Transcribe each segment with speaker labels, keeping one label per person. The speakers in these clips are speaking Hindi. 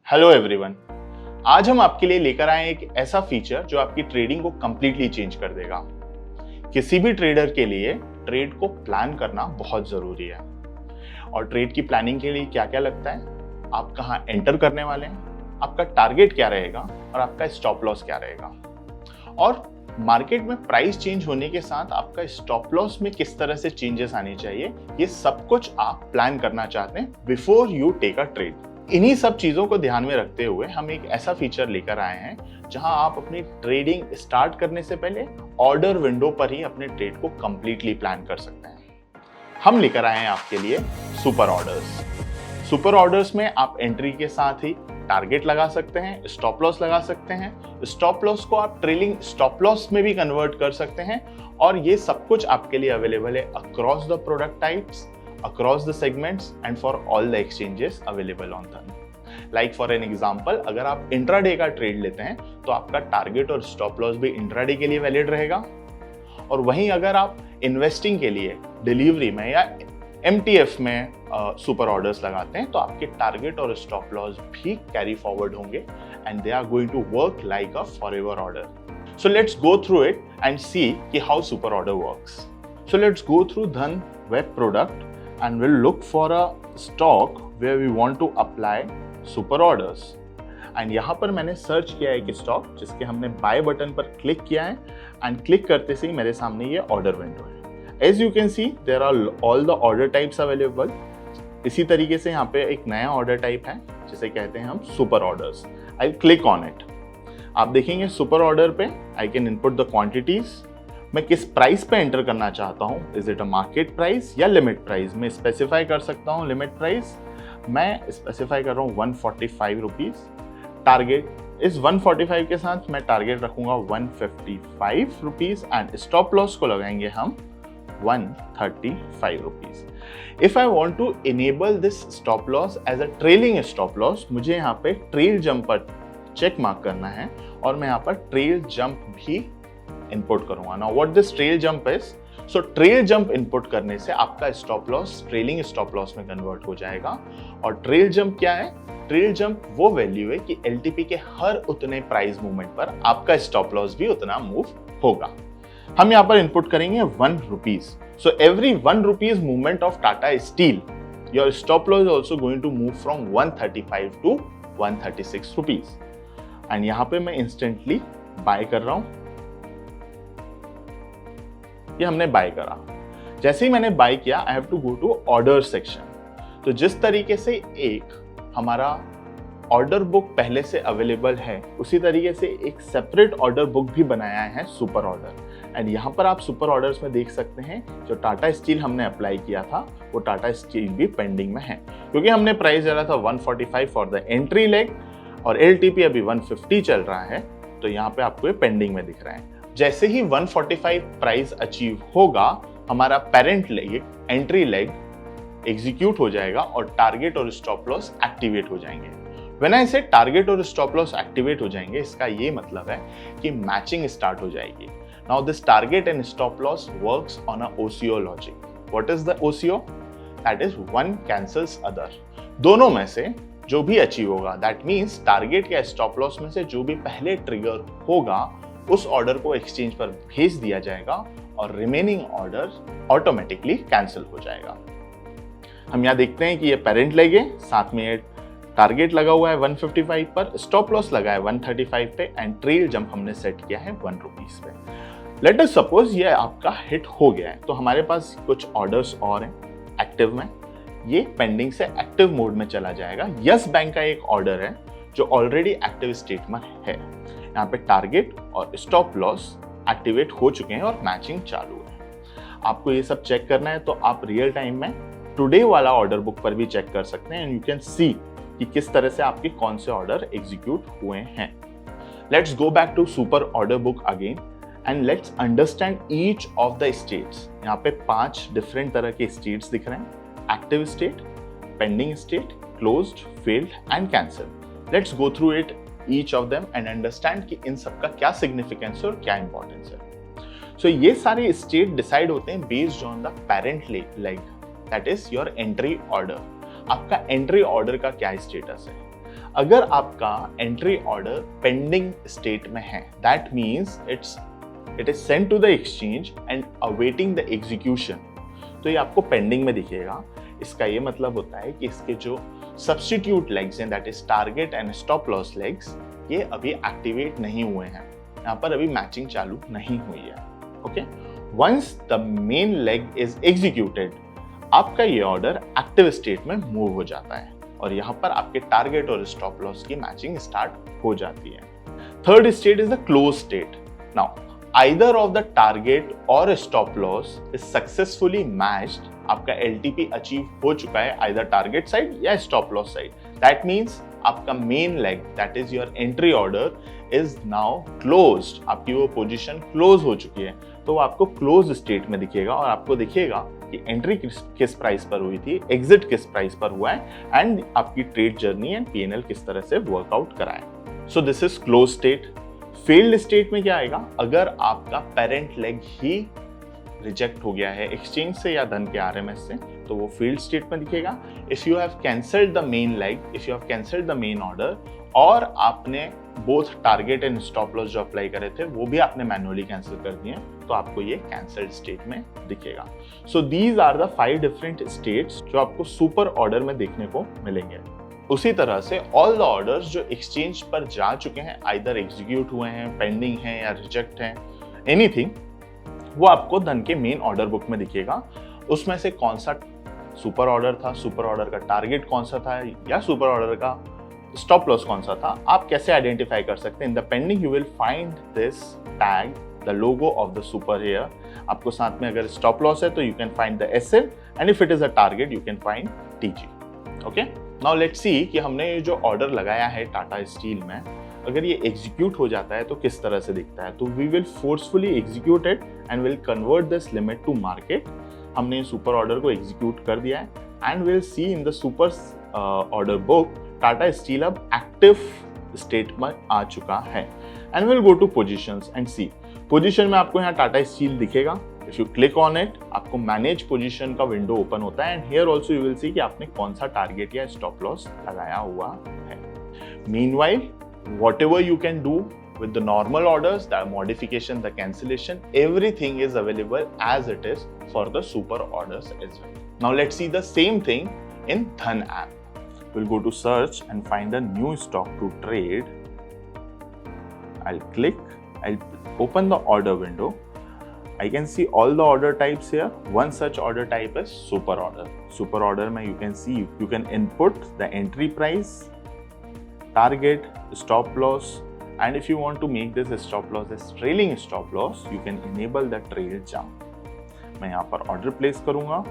Speaker 1: हेलो एवरीवन, आज हम आपके लिए लेकर आए एक ऐसा फीचर जो आपकी ट्रेडिंग को कंप्लीटली चेंज कर देगा। किसी भी ट्रेडर के लिए ट्रेड को प्लान करना बहुत जरूरी है। और ट्रेड की प्लानिंग के लिए क्या क्या लगता है, आप कहाँ एंटर करने वाले हैं, आपका टारगेट क्या रहेगा और आपका स्टॉप लॉस क्या रहेगा, और मार्केट में प्राइस चेंज होने के साथ आपका स्टॉप लॉस में किस तरह से चेंजेस आने चाहिए, ये सब कुछ आप प्लान करना चाहते हैं before you take a trade. इन्हीं सब चीजों को ध्यान में रखते हुए हम एक ऐसा फीचर लेकर आए हैं जहां आप अपनी ट्रेडिंग स्टार्ट करने से पहले ऑर्डर विंडो पर ही अपने ट्रेड को कंप्लीटली प्लान कर सकते हैं। हम लेकर आए हैं आपके लिए सुपर ऑर्डर्स। सुपर ऑर्डर्स में आप एंट्री के साथ ही टारगेट लगा सकते हैं, स्टॉप लॉस लगा सकते हैं। स्टॉप लॉस को आप ट्रेलिंग स्टॉप लॉस में भी कन्वर्ट कर सकते हैं, और ये सब कुछ आपके लिए अवेलेबल है across the product types, across the segments and for all the exchanges available on them. Like for an example, अगर आप इंट्राडे का ट्रेड लेते हैं तो आपका टारगेट और स्टॉप लॉस भी इंट्राडे के लिए वैलिड रहेगा, और वहीं अगर आप इन्वेस्टिंग के लिए डिलीवरी में या MTF में सुपर ऑर्डर्स लगाते हैं तो आपके टारगेट और स्टॉप लॉस भी कैरी फॉरवर्ड होंगे and they are going to work like a forever order. So let's go through it and see कि how super order works. So let's go through then web product and we'll look for a stock where we want to apply super orders. And यहाँ पर मैंने सर्च किया है एक स्टॉक जिसके हमने बाय बटन पर क्लिक किया है, एंड क्लिक करते से ही मेरे सामने ये ऑर्डर विंडो है। As you can see, there are all the order types available. इसी तरीके से यहाँ पे एक नया ऑर्डर टाइप है जिसे कहते हैं हम super orders. I'll click on it. आप देखेंगे सुपर ऑर्डर पे I can input the quantities. मैं किस प्राइस पे एंटर करना चाहता हूँ, is it a market price या लिमिट प्राइस। मैं स्पेसिफाई कर सकता हूँ लिमिट प्राइस, मैं स्पेसिफाई कर रहा हूँ 145 रुपीज। टारगेट इस 145 के साथ मैं टारगेट रखूंगा 155 रुपीज एंड स्टॉप लॉस को लगाएंगे हम 135 rupees. If I want to enable this stop loss as a trailing stop loss, मुझे यहाँ पे ट्रेल जंप पर चेक मार्क करना है और मैं यहाँ पर ट्रेल जंप भी इनपुट करूंगा। Now what this trail jump is, so trail jump input करने से आपका stop loss trailing stop loss में कन्वर्ट हो जाएगा। और ट्रेल जंप क्या है? ट्रेल जंप वो वैल्यू है कि LTP के हर उतने प्राइस मूवमेंट पर आपका स्टॉप लॉस भी उतना मूव होगा। हम यहाँ पर इनपुट करेंगे 1 rupees. So every 1 rupees movement of Tata Steel, your stop loss is also going to move from 135 to 136 rupees. And यहाँ पे मैं इंस्टेंटली बाय कर रहा हूं। ये हमने बाय करा। जैसे ही मैंने बाय किया, I have to go to order section. तो जिस तरीके से एक हमारा ऑर्डर बुक पहले से अवेलेबल है, उसी तरीके से एक सेपरेट ऑर्डर बुक भी बनाया है सुपर ऑर्डर। एंड यहाँ पर आप सुपर ऑर्डर्स में देख सकते हैं जो टाटा स्टील हमने अप्लाई किया था वो टाटा स्टील भी पेंडिंग में है, क्योंकि हमने प्राइस डाला था 145 फॉर द एंट्री लेग और LTP अभी 150 चल रहा है, तो यहाँ पे आपको ये पेंडिंग में दिख रहा है। जैसे ही 145 प्राइस अचीव होगा, हमारा parent leg entry leg execute हो जाएगा और टारगेट और स्टॉप लॉस एक्टिवेट हो जाएंगे। व्हेन आई से टारगेट और स्टॉप लॉस एक्टिवेट हो जाएंगे, इसका ये मतलब है कि मैचिंग स्टार्ट हो जाएगी। Now this target and stop loss works on a OCO logic. What is the OCO? That is one cancels other. दोनों में से जो भी अचीव होगा, दैट मीन्स टारगेट या स्टॉप लॉस में से जो भी पहले ट्रिगर होगा उस ऑर्डर को एक्सचेंज पर भेज दिया जाएगा और रिमेनिंग ऑर्डर ऑटोमेटिकली कैंसिल हो जाएगा। हम यहाँ देखते हैं कि ये पेरेंट लेग है, साथ में ये टारगेट लगा हुआ है 155 पर, स्टॉप लॉस लगा है 135 पे एंड ट्रेल जंप हमने सेट किया है 1 रुपीज पे। लेट अस सपोज ये आपका हिट हो गया है, तो हमारे पास कुछ ऑर्डर्स और हैं एक्टिव में, ये पेंडिंग से एक्टिव मोड में चला जाएगा। यस बैंक का एक ऑर्डर है जो ऑलरेडी एक्टिव स्टेट में है। यहाँ पे टारगेट और स्टॉप लॉस एक्टिवेट हो चुके हैं और मैचिंग चालू है। आपको ये सब चेक करना है तो आप रियल टाइम में टुडे वाला ऑर्डर बुक पर भी चेक कर सकते हैं एंड यू कैन सी कि किस तरह से आपके कौन से ऑर्डर एग्जीक्यूट हुए हैं। Let's go back to super order book again and let's understand each of the states. यहाँ पे 5 डिफरेंट तरह के स्टेट्स दिख रहे हैं: active state, pending state, closed, failed and cancel. Let's go through it each of them and understand कि इन सबका क्या सिग्निफिकेंस है और क्या इंपॉर्टेंस है। सो ये सारे स्टेट डिसाइड होते हैं based on the parent leg, that is your entry order. आपका एंट्री ऑर्डर का क्या स्टेटस है? अगर आपका एंट्री ऑर्डर पेंडिंग स्टेट में है, that means it is sent to the exchange and awaiting the execution, तो ये आपको पेंडिंग में दिखेगा। इसका ये मतलब होता है कि इसके जो सब्स्टिट्यूट लेग्स हैं, that is target and stop loss legs, ये अभी एक्टिवेट नहीं हुए हैं, यहाँ पर अभी मैचिंग चालू नहीं हुई है। Okay, once the main leg is executed, आपका ये ऑर्डर एक्टिव स्टेट में मूव हो जाता है और यहाँ पर आपके टारगेट और स्टॉप लॉस की मैचिंग स्टार्ट हो जाती है। Third state is the close state. Now either of the target or stop loss is successfully matched, आपका LTP अचीव हो चुका है either target side या stop loss side, that means आपका main leg that is your entry order is now closed, आपकी वो पोजीशन क्लोज हो चुकी है, तो वो आपको क्लोज स्टेट में दिखेगा और आपको दिखेगा कि एंट्री किस प्राइस पर हुई थी, एग्जिट किस प्राइस पर हुआ है एंड आपकी ट्रेड जर्नी एंड P&L किस तरह से वर्कआउट करा है। So this is close state. Failed state में क्या आएगा, अगर आपका पेरेंट लेग ही रिजेक्ट हो गया है एक्सचेंज से या धन के आरएमएस से, तो वो फेल्ड स्टेट में दिखेगा। If you have cancelled the main leg, if you have cancelled the main order और आपने both target and stop loss जो अप्लाई करे थे वो भी आपने मैन्युअली कैंसिल कर दिए, तो आपको ये कैंसल्ड स्टेट में दिखेगा। So these are the 5 different states जो आपको सुपर ऑर्डर में देखने को मिलेंगे। उसी तरह से ऑल द ऑर्डर्स जो एक्सचेंज पर जा चुके हैं, आइदर एग्जीक्यूट हुए हैं, पेंडिंग हैं या रिजेक्ट हैं, एनीथिंग, वो आपको धन के मेन ऑर्डर बुक में दिखेगा। उसमें से कौन सा सुपर ऑर्डर था, सुपर ऑर्डर का टारगेट कौन सा था या सुपर ऑर्डर का स्टॉप लॉस कौन सा था, आप कैसे आइडेंटिफाई कर सकते हैं। In the pending you will find this tag, the logo of the super here. आपको साथ में अगर स्टॉप लॉस है तो you can find the SL and if it is a target you can find TG। Okay, now let's see कि हमने ये जो ऑर्डर लगाया है टाटा स्टील में, अगर ये एग्जीक्यूट हो जाता है तो किस तरह से दिखता है। तो we will forcefully execute it and will convert this limit to market. हमने सुपर ऑर्डर को एग्जीक्यूट कर दिया है and will see in the super order book Tata Steel अब एक्टिव स्टेट में आ चुका है and will go to positions and see. Position में आपको यहाँ टाटा स्टील दिखेगा। If you click on it, आपको मैनेज पोजीशन का विंडो ओपन होता है and here also you will see कि आपने कौन सा टारगेट या स्टॉप लॉस लगाया हुआ है। Meanwhile, whatever you can do with the normal orders, the modification, the cancellation, everything is available as it is for the super orders as well. Now let's see the same thing in Dhan app. We'll go to search and find a new stock to trade. I'll click, I'll open the order window. I can see all the order types here. One such order type is super order. Super order mein you can see, you can input the entry price, target, stop loss, and if you want to make this stop loss as trailing stop loss, you can enable the trail jump. मैं यहाँ पर order place करूँगा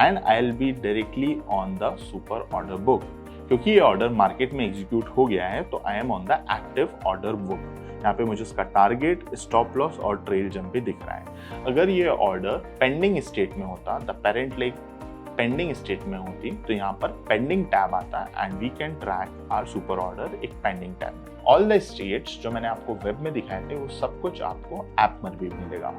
Speaker 1: and I'll be directly on the super order book. क्योंकि ये ऑर्डर मार्केट में एग्जीक्यूट हो गया है तो I am on the active order book. यहाँ पे मुझे उसका टारगेट, स्टॉप लॉस और ट्रेल जंप भी दिख रहा है। अगर ये ऑर्डर पेंडिंग स्टेट में होता, the parent leg pending state में होती, तो यहाँ पर पेंडिंग टैब आता and we can track our super order एक पेंडिंग टैब में। ऑल द स्टेट्स जो मैंने आपको वेब में दिखाए थे वो सब कुछ आपको ऐप में भी मिलेगा।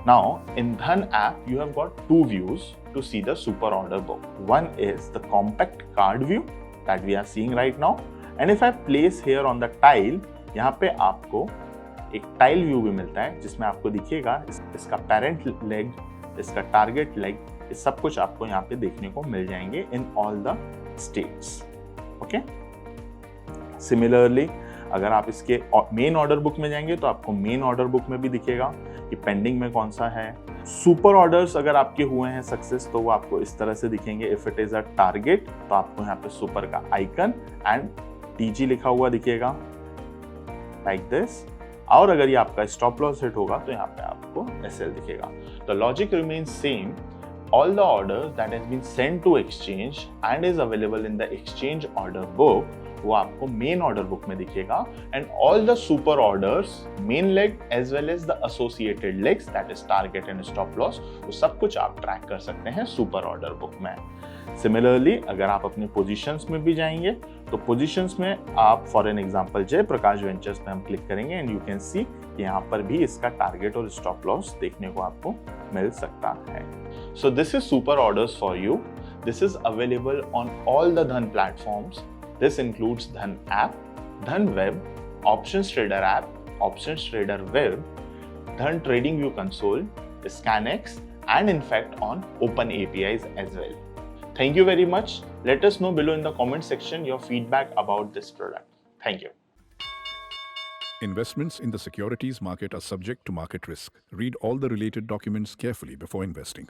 Speaker 1: Now in Dhan app you have got 2 views to see the super order book. One is the compact card view that we are seeing right now, and if I place here on the tile, यहाँ पे आपको एक टाइल व्यू भी मिलता है जिसमें आपको दिखेगा इसका पेरेंट लेग, इसका टारगेट लेग, ये सब कुछ आपको यहाँ पे देखने को मिल जाएंगे in all the states. Okay, similarly अगर आप इसके मेन ऑर्डर बुक में जाएंगे तो आपको मेन ऑर्डर बुक में भी दिखेगा कि पेंडिंग में कौन सा है। सुपर ऑर्डर्स अगर आपके हुए हैं सक्सेस तो वो आपको इस तरह से दिखेंगे। If it is a target तो आपको यहाँ पे सुपर का आइकन एंड TG लिखा हुआ दिखेगा लाइक दिस, और अगर ये आपका स्टॉप लॉस हिट होगा तो यहाँ पे आपको SL दिखेगा। The logic remains same. All the orders that has been sent to exchange and is available in the exchange order book, वो आपको मेन ऑर्डर बुक में दिखेगा and all the super orders, main leg as well as the associated legs that is target and stop loss, वो सब कुछ आप ट्रैक कर सकते हैं सुपर ऑर्डर बुक में। सिमिलरली अगर आप अपने पोजीशंस में भी जाएंगे तो पोजीशंस में आप फॉर एन एग्जांपल जय प्रकाश वेंचर्स पे हम क्लिक करेंगे एंड यू कैन सी कि यहाँ पर भी इसका टारगेट और स्टॉप लॉस देखने को आपको मिल सकता है। So this is super orders for you. This is available on all the Dhan platforms. This includes Dhan app, Dhan web, Options Trader app, Options Trader web, Dhan Trading View console, ScanX, and in fact on open APIs as well. Thank you very much. Let us know below in the comment section your feedback about this product. Thank you.
Speaker 2: Investments in the securities market are subject to market risk. Read all the related documents carefully before investing.